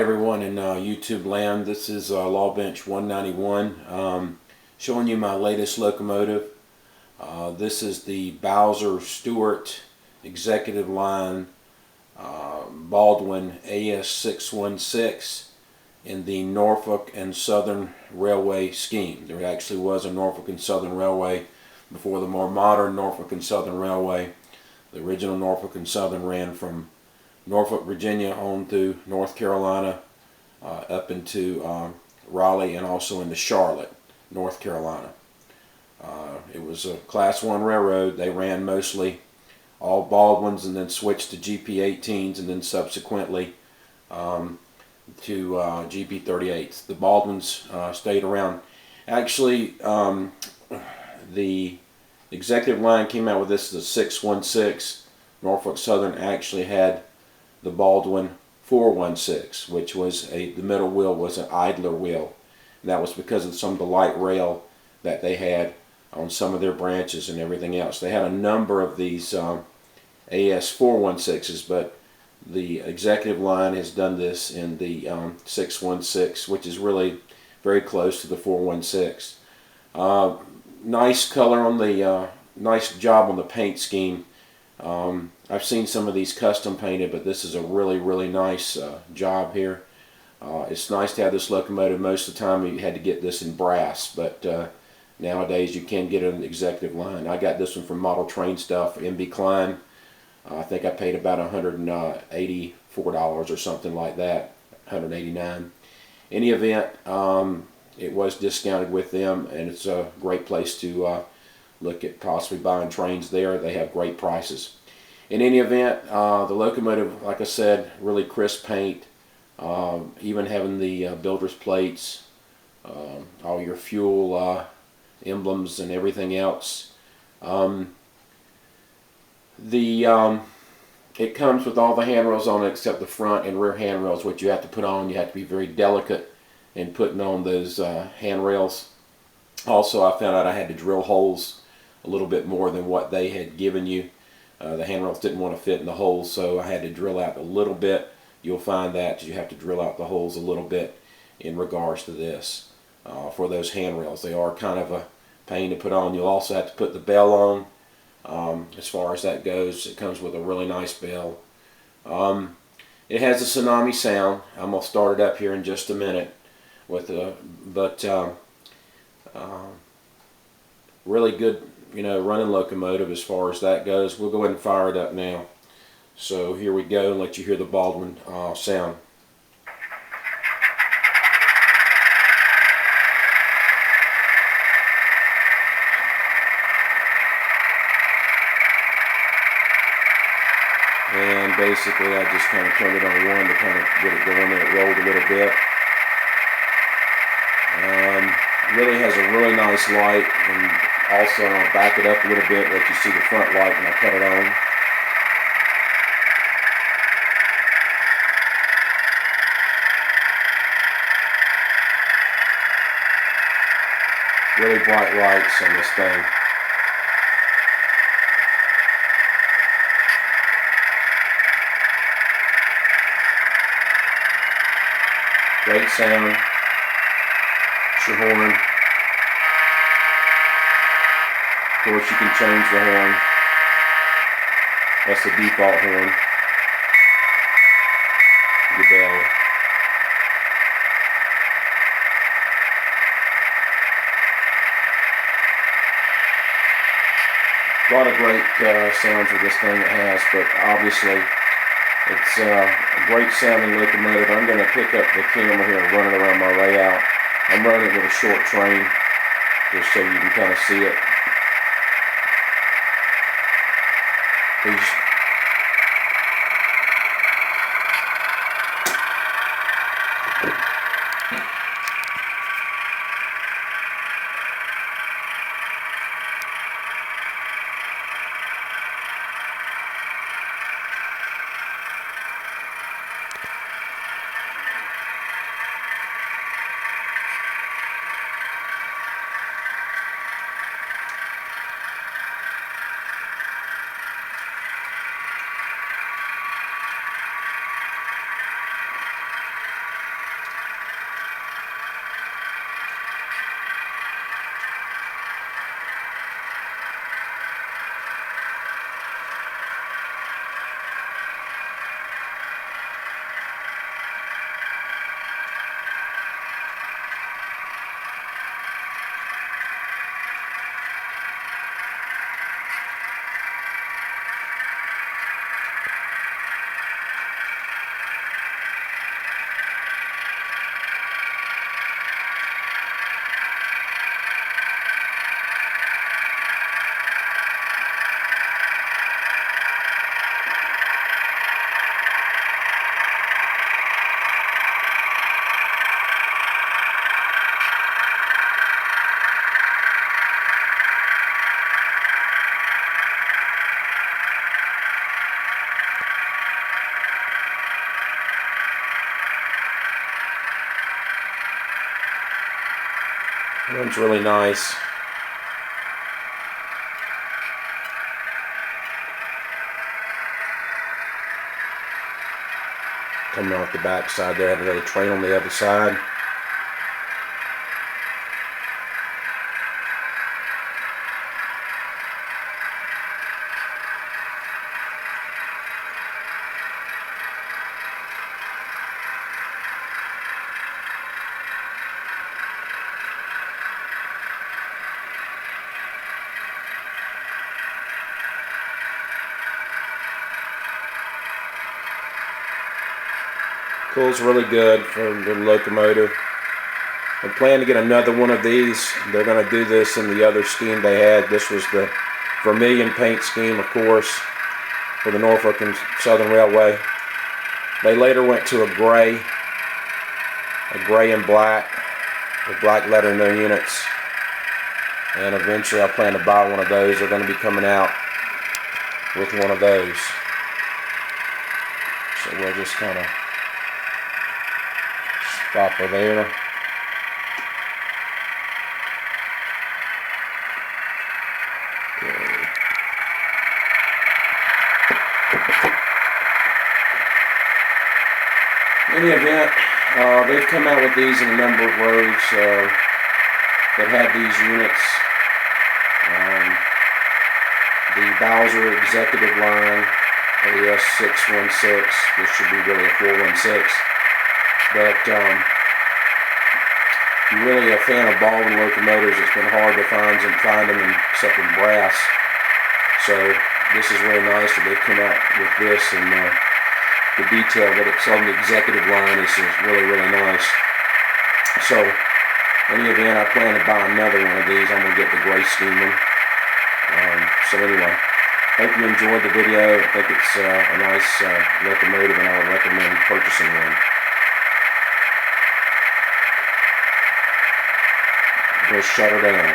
everyone in YouTube land. This is Law Bench 191 showing you my latest locomotive. This is the Bowser Stewart Executive Line Baldwin AS616 in the Norfolk and Southern Railway scheme. There actually was a Norfolk and Southern Railway before the more modern Norfolk and Southern Railway. The original Norfolk and Southern ran from Norfolk, Virginia on through North Carolina up into Raleigh and also into Charlotte, North Carolina. It was a Class 1 railroad. They ran mostly all Baldwins and then switched to GP18s and then subsequently to GP38s. The Baldwins stayed around. Actually, the executive line came out with this as a 616. Norfolk Southern actually had the Baldwin 416, which was the middle wheel was an idler wheel. And that was because of some of the light rail that they had on some of their branches and everything else. They had a number of these AS416s, but the executive line has done this in the 616, which is really very close to the 416. Nice color on the, nice job on the paint scheme. I've seen some of these custom painted, but this is a really nice job here. It's nice to have this locomotive. Most of the time you had to get this in brass, but nowadays you can get it in the executive line. I got this one from Model Train Stuff, MB Klein. I think I paid about $184 or something like that, $189. Any event, it was discounted with them, and it's a great place to look at possibly buying trains there. They have great prices. In any event, the locomotive, like I said, really crisp paint, even having the builder's plates, all your fuel emblems and everything else. It comes with all the handrails on it except the front and rear handrails, which you have to put on. You have to be very delicate in putting on those handrails. Also, I found out I had to drill holes a little bit more than what they had given you. The handrails didn't want to fit in the holes, so I had to drill out a little bit. You'll find that you have to drill out the holes a little bit in regards to this for those handrails. They are kind of a pain to put on. You'll also have to put the bell on. As far as that goes, it comes with a really nice bell. It has a Tsunami Sound. I'm going to start it up here in just a minute. Really good, running locomotive as far as that goes. We'll go ahead and fire it up now. So here we go, and let you hear the Baldwin sound. And basically I just kind of turned it on one to kind of get it going, and it rolled a little bit. Really has a really nice light, and also I'll back it up a little bit, let you see the front light when I cut it on. Really bright lights on this thing. Great sound. It's your horn. Of course, you can change the horn. That's the default horn. The bell. A lot of great sounds with this thing it has, but obviously it's a great sounding locomotive. I'm going to pick up the camera here and run it around my layout. I'm running it with a short train just so you can kind of see it. One's really nice. Coming off the back side there, have another train on the other side. Pulls really good for the locomotive. I plan to get another one of these. They're going to do this in the other scheme they had. This was the vermilion paint scheme, of course, for the Norfolk and Southern Railway. They later went to a gray and black, with black letter in their units. And eventually I plan to buy one of those. They're going to be coming out with one of those. So we'll just kind of stop her there. Okay. In the event, they've come out with these in a number of roads that had these units. The Bowser Executive Line AS616. This should be really a 416. But if you're really a fan of Baldwin locomotives, it's been hard to find them except in brass. So this is really nice that they've come out with this, and the detail that it's on the executive line is really, really nice. So in any event, I plan to buy another one of these. I'm going to get the gray steamer. So anyway, hope you enjoyed the video. I think it's a nice locomotive, and I would recommend purchasing one. We'll shut her down.